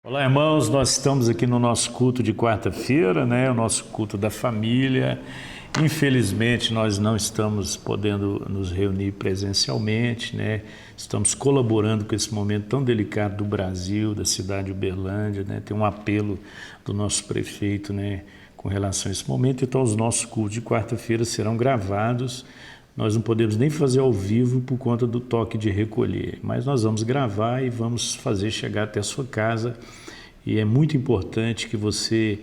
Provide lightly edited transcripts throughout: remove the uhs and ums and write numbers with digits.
Olá, irmãos, nós estamos aqui no nosso culto de quarta-feira, né? O nosso culto da família. Infelizmente, nós não estamos podendo nos reunir presencialmente, né? Estamos colaborando com esse momento tão delicado do Brasil, da cidade de Uberlândia, né? Tem um apelo do nosso prefeito, né, com relação a esse momento. Então, os nossos cultos de quarta-feira serão gravados. Nós não podemos nem fazer ao vivo por conta do toque de recolher, mas nós vamos gravar e vamos fazer chegar até a sua casa. E é muito importante que você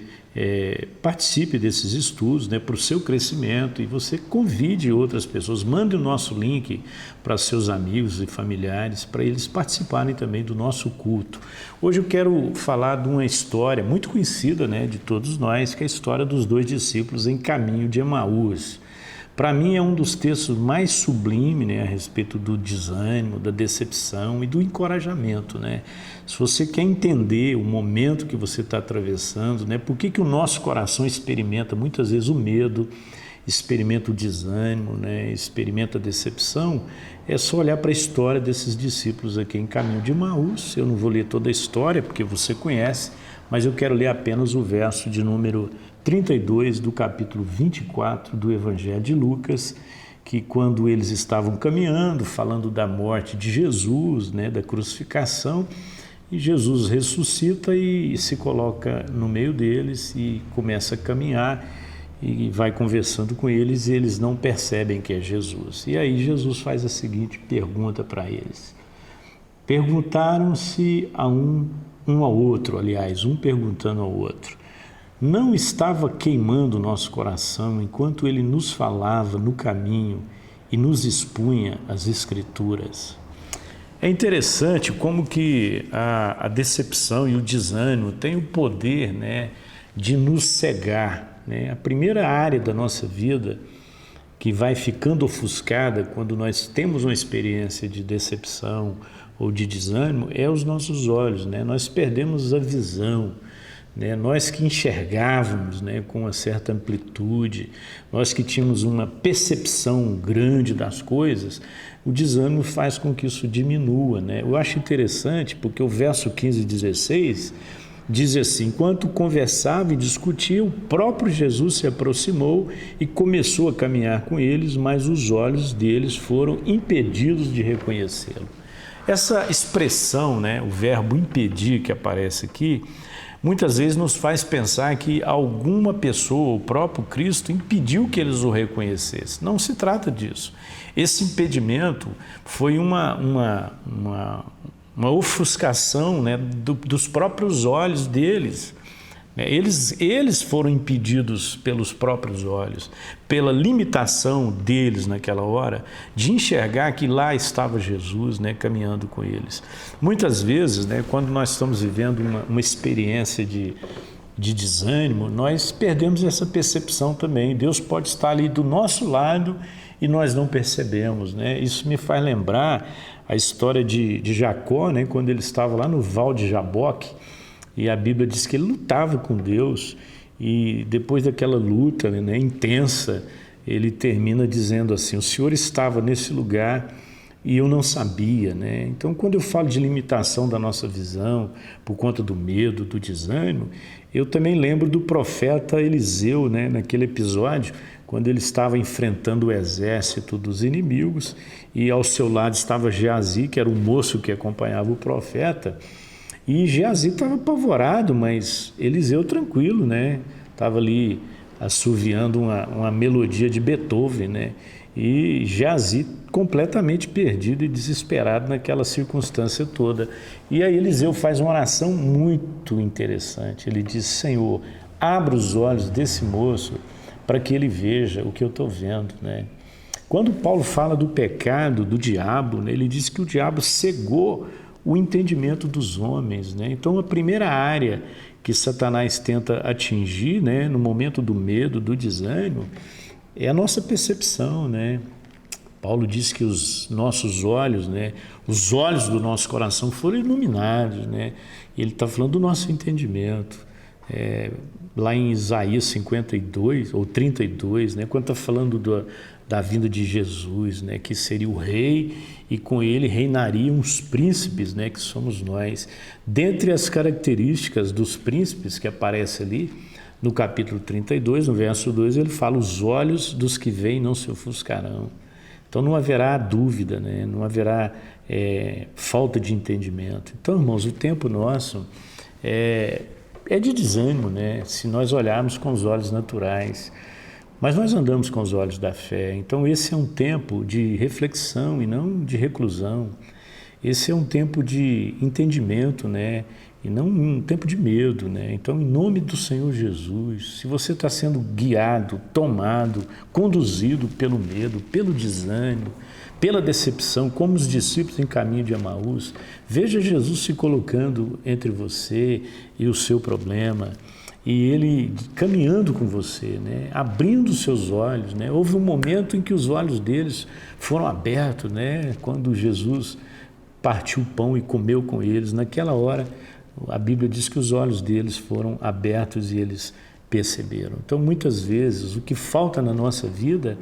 participe desses estudos, né, para o seu crescimento, e você convide outras pessoas, mande o nosso link para seus amigos e familiares, para eles participarem também do nosso culto. Hoje eu quero falar de uma história muito conhecida, né, de todos nós, que é a história dos dois discípulos em caminho de Emaús. Para mim é um dos textos mais sublimes, né, a respeito do desânimo, da decepção e do encorajamento, né? Se você quer entender o momento que você está atravessando, né, por que o nosso coração experimenta muitas vezes o medo, experimenta o desânimo, né, experimenta a decepção, é só olhar para a história desses discípulos aqui em caminho de Emaús. Eu não vou ler toda a história porque você conhece, mas eu quero ler apenas o verso de número 32 do capítulo 24 do Evangelho de Lucas, que quando eles estavam caminhando, falando da morte de Jesus, né, da crucificação, e Jesus ressuscita e se coloca no meio deles e começa a caminhar e vai conversando com eles, e eles não percebem que é Jesus. E aí Jesus faz a seguinte pergunta para eles. Perguntaram-se a um ao outro, aliás, um perguntando ao outro: não estava queimando o nosso coração enquanto ele nos falava no caminho e nos expunha as Escrituras? É interessante como que a decepção e o desânimo têm o poder, né, de nos cegar, né? A primeira área da nossa vida que vai ficando ofuscada quando nós temos uma experiência de decepção ou de desânimo é os nossos olhos, né? Nós perdemos a visão, né? Nós que enxergávamos, né, com uma certa amplitude, nós que tínhamos uma percepção grande das coisas, o desânimo faz com que isso diminua, né? Eu acho interessante porque o verso 15 e 16 diz assim: enquanto conversava e discutia, o próprio Jesus se aproximou e começou a caminhar com eles, mas os olhos deles foram impedidos de reconhecê-lo. Essa expressão, né, o verbo impedir que aparece aqui, muitas vezes nos faz pensar que alguma pessoa, o próprio Cristo, impediu que eles o reconhecessem. Não se trata disso. Esse impedimento foi uma ofuscação, né, dos próprios olhos deles. Eles foram impedidos pelos próprios olhos, pela limitação deles naquela hora, de enxergar que lá estava Jesus, né, caminhando com eles. Muitas vezes, né, quando nós estamos vivendo uma experiência de desânimo, nós perdemos essa percepção também. Deus pode estar ali do nosso lado e nós não percebemos, né? Isso me faz lembrar a história de Jacó, né, quando ele estava lá no Val de Jaboque. E a Bíblia diz que ele lutava com Deus, e depois daquela luta, né, intensa, ele termina dizendo assim: o Senhor estava nesse lugar e eu não sabia, né? Então, quando eu falo de limitação da nossa visão por conta do medo, do desânimo, eu também lembro do profeta Eliseu, né, naquele episódio, quando ele estava enfrentando o exército dos inimigos, e ao seu lado estava Geazi, que era o moço que acompanhava o profeta. E Geazi estava apavorado, mas Eliseu tranquilo, né? Estava ali assoviando uma melodia de Beethoven, né? E Geazi completamente perdido e desesperado naquela circunstância toda. E aí Eliseu faz uma oração muito interessante. Ele diz: Senhor, abra os olhos desse moço para que ele veja o que eu estou vendo, né? Quando Paulo fala do pecado do diabo, né, ele diz que o diabo cegou o entendimento dos homens, né? Então, a primeira área que Satanás tenta atingir, né, no momento do medo, do desânimo, é a nossa percepção, né? Paulo diz que os nossos olhos, né, os olhos do nosso coração foram iluminados, né? E ele está falando do nosso entendimento. lá em Isaías 52 ou 32, né, quando está falando da vinda de Jesus, né, que seria o rei e com ele reinariam os príncipes, né, que somos nós. Dentre as características dos príncipes que aparece ali, no capítulo 32, no verso 2, ele fala: os olhos dos que veem não se ofuscarão. Então não haverá dúvida, né? Não haverá falta de entendimento. Então, irmãos, o tempo nosso é de desânimo, né? Se nós olharmos com os olhos naturais, mas nós andamos com os olhos da fé. Então esse é um tempo de reflexão e não de reclusão. Esse é um tempo de entendimento, né? E não um tempo de medo, né? Então, em nome do Senhor Jesus, se você está sendo guiado, tomado, conduzido pelo medo, pelo desânimo, pela decepção, como os discípulos em caminho de Emaús, veja Jesus se colocando entre você e o seu problema, e Ele caminhando com você, né? Abrindo os seus olhos, né? Houve um momento em que os olhos deles foram abertos, né? Quando Jesus partiu o pão e comeu com eles, naquela hora a Bíblia diz que os olhos deles foram abertos e eles perceberam. Então, muitas vezes, o que falta na nossa vida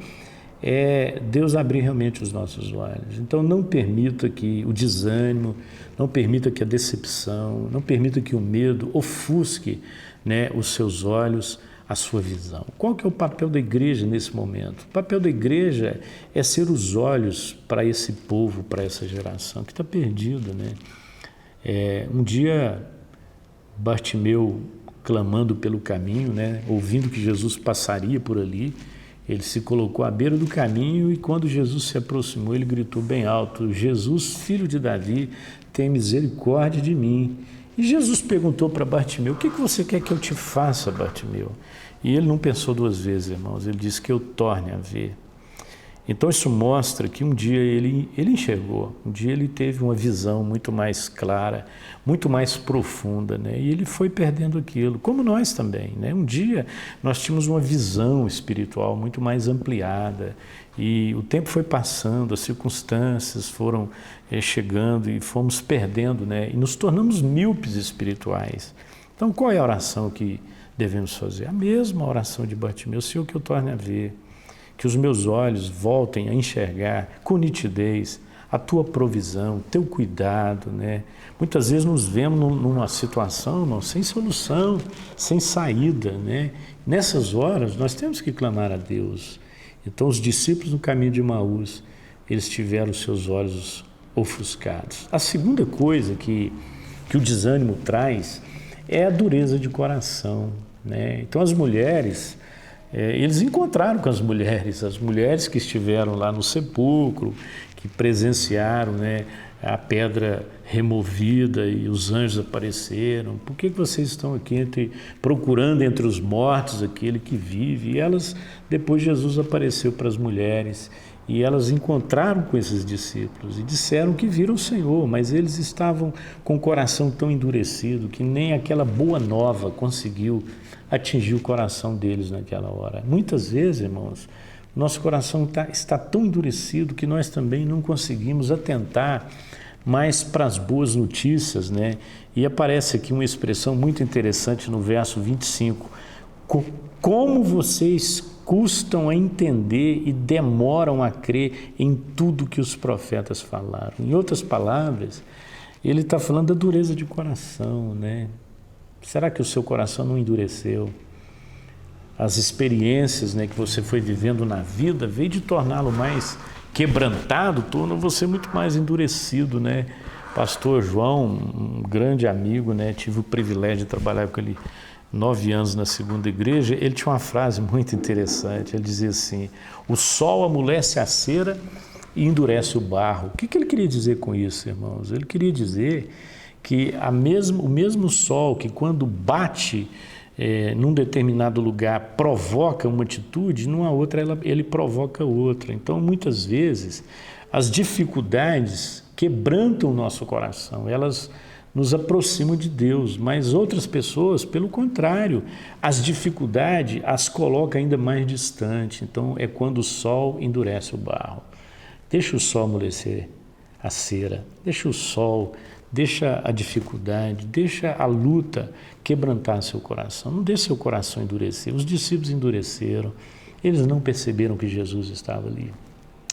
é Deus abrir realmente os nossos olhos. Então, não permita que o desânimo, não permita que a decepção, não permita que o medo ofusque, né, os seus olhos, a sua visão. Qual que é o papel da igreja nesse momento? O papel da igreja é ser os olhos para esse povo, para essa geração que está perdida, né? Um dia, Bartimeu, clamando pelo caminho, né, ouvindo que Jesus passaria por ali, ele se colocou à beira do caminho e quando Jesus se aproximou, ele gritou bem alto: Jesus, filho de Davi, tem misericórdia de mim. E Jesus perguntou para Bartimeu: o que você quer que eu te faça, Bartimeu? E ele não pensou duas vezes, irmãos, ele disse: que eu torne a ver. Então isso mostra que um dia ele enxergou, um dia ele teve uma visão muito mais clara, muito mais profunda, né? E ele foi perdendo aquilo, como nós também, né? Um dia nós tínhamos uma visão espiritual muito mais ampliada e o tempo foi passando, as circunstâncias foram chegando e fomos perdendo, né? E nos tornamos míopes espirituais. Então qual é a oração que devemos fazer? A mesma oração de Bartimeu: Senhor, que eu torne a ver, que os meus olhos voltem a enxergar com nitidez a tua provisão, teu cuidado, né? Muitas vezes nos vemos numa situação, irmão, sem solução, sem saída, né? Nessas horas nós temos que clamar a Deus. Então os discípulos no caminho de Emaús, eles tiveram os seus olhos ofuscados. A segunda coisa que o desânimo traz é a dureza de coração, né? Então as mulheres, eles encontraram com as mulheres que estiveram lá no sepulcro, que presenciaram, né, a pedra removida e os anjos apareceram. Por que vocês estão aqui procurando entre os mortos aquele que vive? E elas, depois Jesus apareceu para as mulheres e elas encontraram com esses discípulos e disseram que viram o Senhor, mas eles estavam com o coração tão endurecido que nem aquela boa nova conseguiu atingir o coração deles naquela hora. Muitas vezes, irmãos, nosso coração está tão endurecido que nós também não conseguimos atentar mais para as boas notícias, né? E aparece aqui uma expressão muito interessante no verso 25. Como vocês custam a entender e demoram a crer em tudo que os profetas falaram. Em outras palavras, ele está falando da dureza de coração, né? Será que o seu coração não endureceu? As experiências, né, que você foi vivendo na vida, veio de torná-lo mais quebrantado, torna você muito mais endurecido, né? Pastor João, um grande amigo, né? Tive o privilégio de trabalhar com ele 9 anos na segunda igreja. Ele tinha uma frase muito interessante. Ele dizia assim: o sol amolece a cera e endurece o barro. O que ele queria dizer com isso, irmãos? Ele queria dizer que o mesmo sol que quando bate num determinado lugar provoca uma atitude, numa outra ele provoca outra. Então, muitas vezes, as dificuldades quebrantam o nosso coração, elas nos aproximam de Deus, mas outras pessoas, pelo contrário, as dificuldades as colocam ainda mais distante. Então, é quando o sol endurece o barro. Deixa o sol amolecer a cera, deixa o sol deixa a dificuldade, deixa a luta quebrantar seu coração. Não deixe seu coração endurecer. Os discípulos endureceram, eles não perceberam que Jesus estava ali.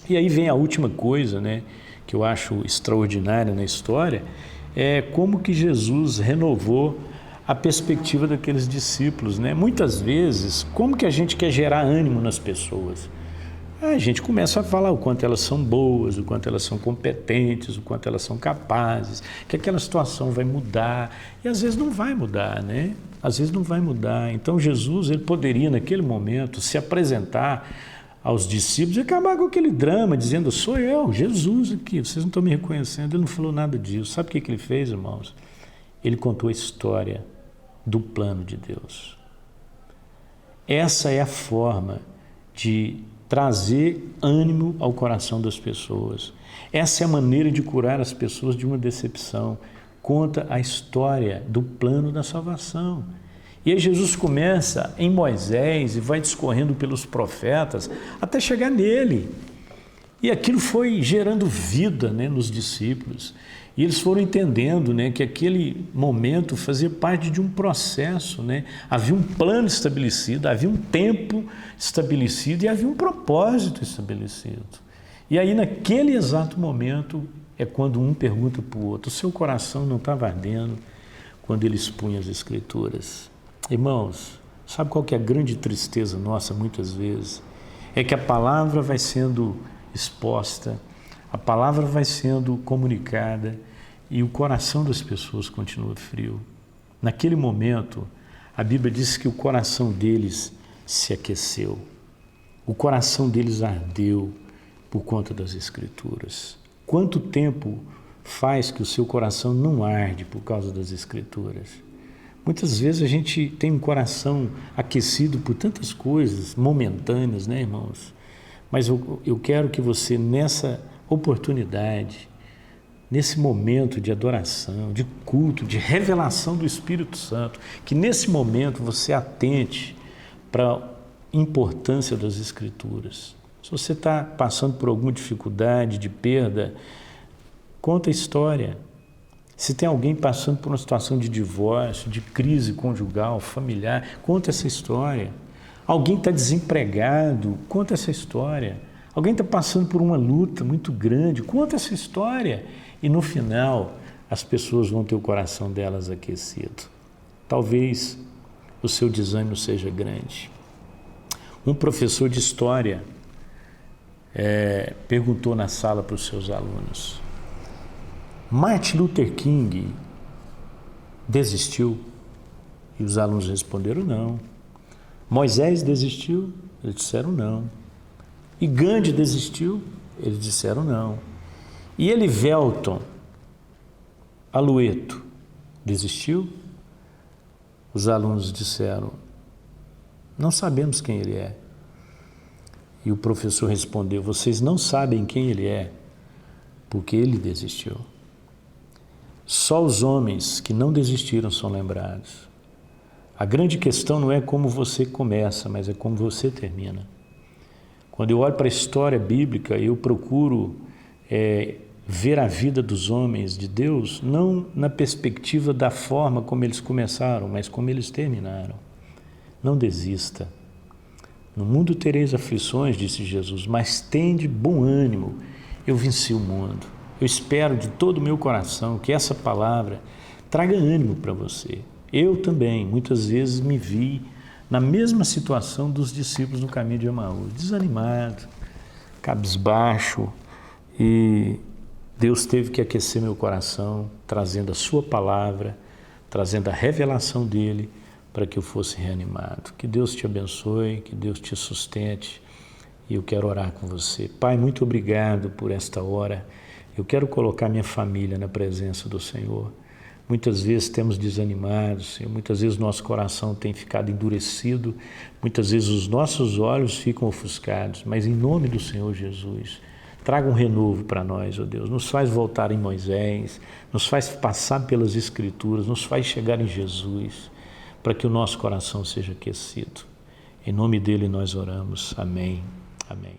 E aí vem a última coisa, né, que eu acho extraordinária na história, é como que Jesus renovou a perspectiva daqueles discípulos, né? Muitas vezes, como que a gente quer gerar ânimo nas pessoas? A gente começa a falar o quanto elas são boas, o quanto elas são competentes, o quanto elas são capazes, que aquela situação vai mudar, e às vezes não vai mudar, né? Às vezes não vai mudar. Então Jesus, ele poderia naquele momento se apresentar aos discípulos e acabar com aquele drama, dizendo, sou eu, Jesus aqui, vocês não estão me reconhecendo. Ele não falou nada disso. Sabe o que ele fez, irmãos? Ele contou a história do plano de Deus. Essa é a forma de trazer ânimo ao coração das pessoas. Essa é a maneira de curar as pessoas de uma decepção. Conta a história do plano da salvação. E aí Jesus começa em Moisés e vai discorrendo pelos profetas até chegar nele. E aquilo foi gerando vida, né, nos discípulos. E eles foram entendendo, né, que aquele momento fazia parte de um processo, né? Havia um plano estabelecido, havia um tempo estabelecido e havia um propósito estabelecido. E aí, naquele exato momento, é quando um pergunta para o outro, o seu coração não estava ardendo quando ele expunha as Escrituras? Irmãos, sabe qual que é a grande tristeza nossa muitas vezes? É que a palavra vai sendo exposta, a palavra vai sendo comunicada e o coração das pessoas continua frio. Naquele momento, a Bíblia diz que o coração deles se aqueceu, o coração deles ardeu por conta das Escrituras. Quanto tempo faz que o seu coração não arde por causa das Escrituras? Muitas vezes a gente tem um coração aquecido por tantas coisas momentâneas, né, irmãos? Mas eu quero que você, nessa oportunidade, nesse momento de adoração, de culto, de revelação do Espírito Santo, que nesse momento você atente para a importância das Escrituras. Se você está passando por alguma dificuldade, de perda, conta a história. Se tem alguém passando por uma situação de divórcio, de crise conjugal, familiar, conta essa história. Alguém está desempregado, conta essa história. Alguém está passando por uma luta muito grande, conta essa história. E no final, as pessoas vão ter o coração delas aquecido. Talvez o seu desânimo seja grande. Um professor de história perguntou na sala para os seus alunos, Martin Luther King desistiu? E os alunos responderam não. Moisés desistiu? Eles disseram não. E Gandhi desistiu? Eles disseram não. E Elivelton Alueto desistiu? Os alunos disseram, não sabemos quem ele é. E o professor respondeu, vocês não sabem quem ele é, porque ele desistiu. Só os homens que não desistiram são lembrados. A grande questão não é como você começa, mas é como você termina. Quando eu olho para a história bíblica, eu procuro ver a vida dos homens de Deus, não na perspectiva da forma como eles começaram, mas como eles terminaram. Não desista. No mundo tereis aflições, disse Jesus, mas tende bom ânimo, eu venci o mundo. Eu espero de todo o meu coração que essa palavra traga ânimo para você. Eu também, muitas vezes, me vi na mesma situação dos discípulos no caminho de Emaús, desanimado, cabisbaixo, e Deus teve que aquecer meu coração, trazendo a sua palavra, trazendo a revelação dele, para que eu fosse reanimado. Que Deus te abençoe, que Deus te sustente, e eu quero orar com você. Pai, muito obrigado por esta hora. Eu quero colocar minha família na presença do Senhor. Muitas vezes temos desanimados, muitas vezes nosso coração tem ficado endurecido, muitas vezes os nossos olhos ficam ofuscados, mas em nome do Senhor Jesus, traga um renovo para nós, ó Deus. Nos faz voltar em Moisés, nos faz passar pelas Escrituras, nos faz chegar em Jesus, para que o nosso coração seja aquecido. Em nome dele nós oramos. Amém. Amém.